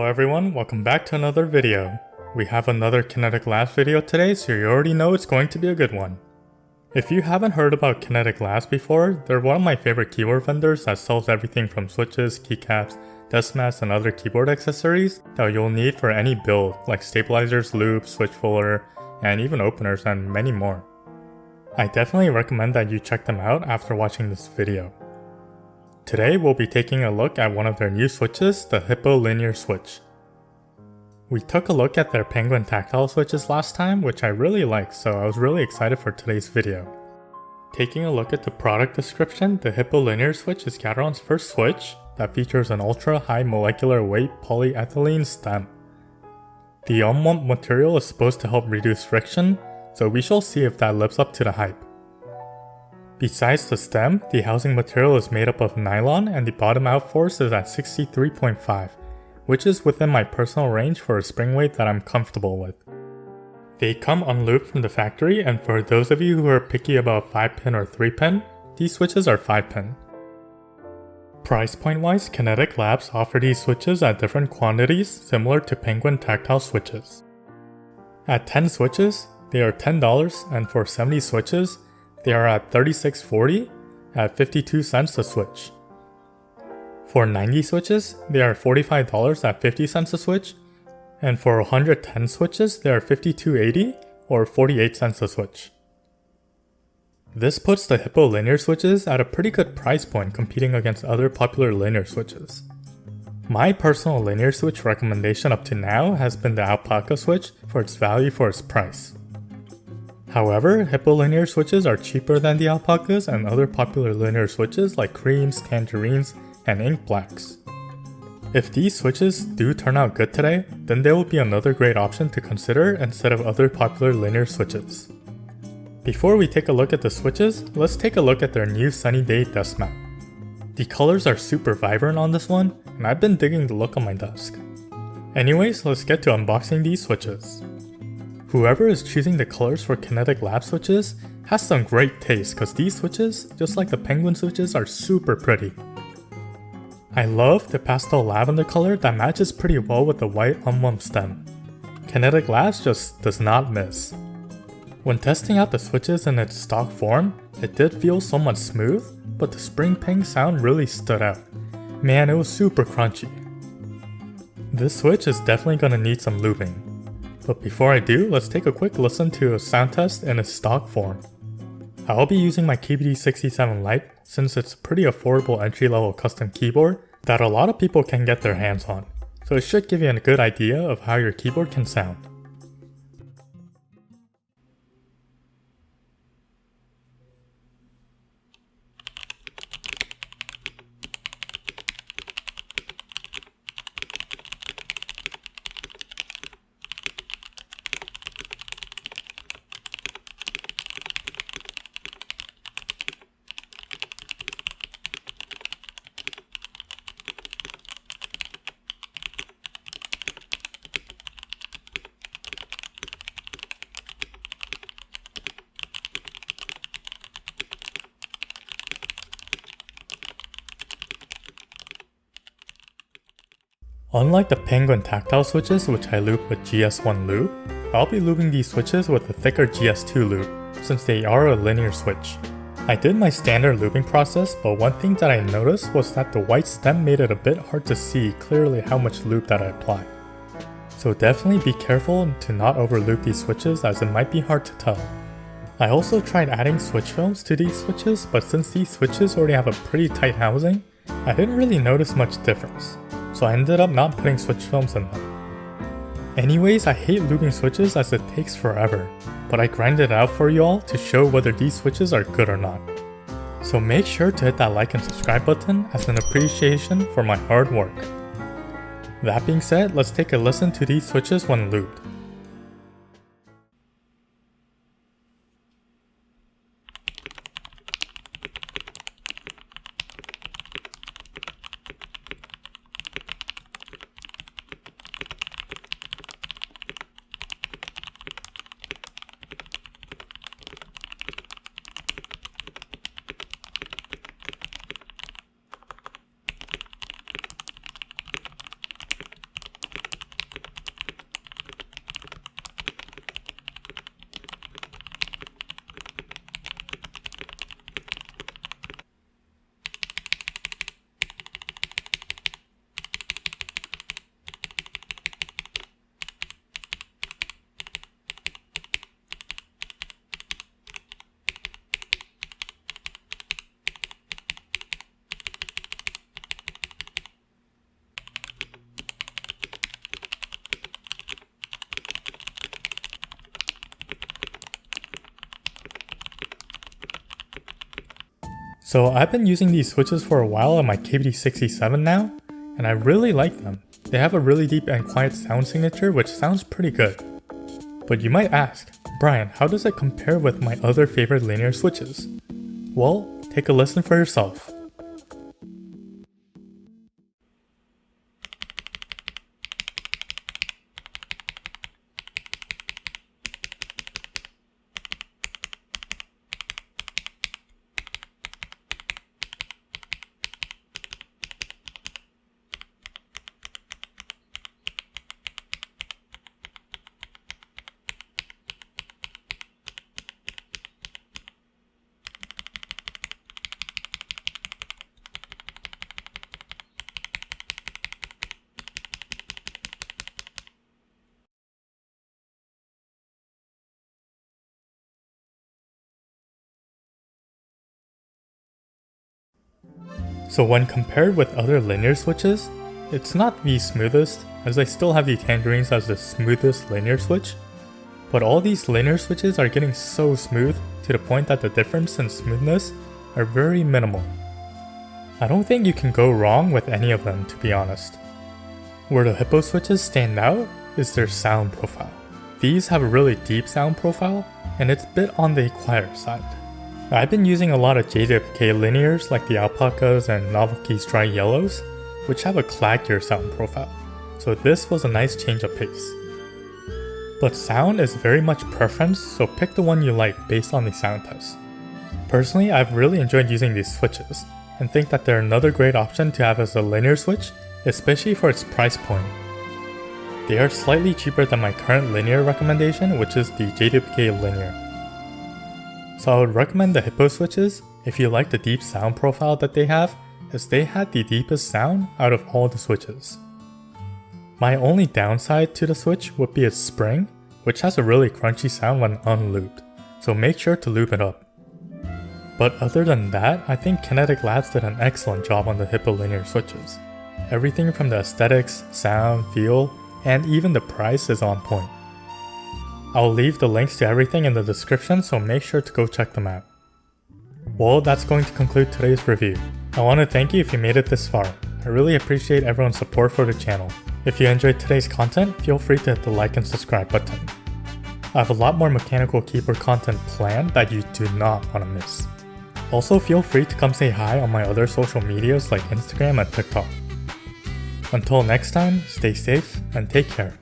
Hello everyone, welcome back to another video. We have another Kinetic Labs video today, so you already know it's going to be a good one. If you haven't heard about Kinetic Labs before, they're one of my favorite keyboard vendors that sells everything from switches, keycaps, desk mats, and other keyboard accessories that you'll need for any build, like stabilizers, loops, switch fuller, and even openers, and many more. I definitely recommend that you check them out after watching this video. Today we'll be taking a look at one of their new switches, the Hippo linear switch. We took a look at their Penguin tactile switches last time, which I really liked, so I was really excited for today's video. Taking a look at the product description, the Hippo linear switch is Gateron's first switch that features an ultra high molecular weight polyethylene stem. The Unlubed material is supposed to help reduce friction, so we shall see if that lives up to the hype. Besides the stem, the housing material is made up of nylon and the bottom out force is at 63.5, which is within my personal range for a spring weight that I'm comfortable with. They come unlooped from the factory, and for those of you who are picky about 5-pin or 3-pin, these switches are 5-pin. Price point wise, Kinetic Labs offer these switches at different quantities similar to Penguin tactile switches. At 10 switches, they are $10, and for 70 switches, they are at $36.40 at 52 cents a switch. For 90 switches, they are $45 at 50 cents a switch, and for 110 switches, they are $52.80 or 48 cents a switch. This puts the Hippo linear switches at a pretty good price point competing against other popular linear switches. My personal linear switch recommendation up to now has been the Alpaca switch for its value for its price. However, Hippo linear switches are cheaper than the Alpacas and other popular linear switches like creams, tangerines, and ink blacks. If these switches do turn out good today, then they will be another great option to consider instead of other popular linear switches. Before we take a look at the switches, let's take a look at their new Sunny Day desk mat. The colors are super vibrant on this one, and I've been digging the look on my desk. Anyways, let's get to unboxing these switches. Whoever is choosing the colors for Kinetic Lab switches has some great taste, cause these switches, just like the Penguin switches, are super pretty. I love the pastel lavender color that matches pretty well with the white Unlubed stem. Kinetic Labs just does not miss. When testing out the switches in its stock form, it did feel somewhat smooth, but the spring ping sound really stood out. Man, it was super crunchy. This switch is definitely gonna need some lubing. But before I do, let's take a quick listen to a sound test in its stock form. I'll be using my KBD67 Lite since it's a pretty affordable entry-level custom keyboard that a lot of people can get their hands on, so it should give you a good idea of how your keyboard can sound. Unlike the Penguin tactile switches, which I loop with GS1 lube, I'll be lubing these switches with a thicker GS2 lube, since they are a linear switch. I did my standard lubing process, but one thing that I noticed was that the white stem made it a bit hard to see clearly how much lube that I applied. So definitely be careful to not overlube these switches, as it might be hard to tell. I also tried adding switch films to these switches, but since these switches already have a pretty tight housing, I didn't really notice much difference. So I ended up not putting switch films in them. Anyways, I hate lubing switches as it takes forever, but I grinded it out for y'all to show whether these switches are good or not. So make sure to hit that like and subscribe button as an appreciation for my hard work. That being said, let's take a listen to these switches when lubed. So I've been using these switches for a while on my KBD67 now, and I really like them. They have a really deep and quiet sound signature which sounds pretty good. But you might ask, Brian, how does it compare with my other favorite linear switches? Well, take a listen for yourself. So when compared with other linear switches, it's not the smoothest, as I still have the Tangerines as the smoothest linear switch, but all these linear switches are getting so smooth to the point that the difference in smoothness are very minimal. I don't think you can go wrong with any of them, to be honest. Where the Hippo switches stand out is their sound profile. These have a really deep sound profile, and it's a bit on the quieter side. I've been using a lot of JWK linears like the Alpacas and Novelty Dry Yellows, which have a clackier sound profile, so this was a nice change of pace. But sound is very much preference, so pick the one you like based on the sound test. Personally, I've really enjoyed using these switches, and think that they're another great option to have as a linear switch, especially for its price point. They are slightly cheaper than my current linear recommendation, which is the JWK linear. So I would recommend the Hippo switches if you like the deep sound profile that they have, as they had the deepest sound out of all the switches. My only downside to the switch would be its spring, which has a really crunchy sound when unlubed, so make sure to lube it up. But other than that, I think Kinetic Labs did an excellent job on the Hippo linear switches. Everything from the aesthetics, sound, feel, and even the price is on point. I'll leave the links to everything in the description, so make sure to go check them out. Well, that's going to conclude today's review. I want to thank you if you made it this far. I really appreciate everyone's support for the channel. If you enjoyed today's content, feel free to hit the like and subscribe button. I have a lot more mechanical keyboard content planned that you do not want to miss. Also, feel free to come say hi on my other social medias like Instagram and TikTok. Until next time, stay safe and take care.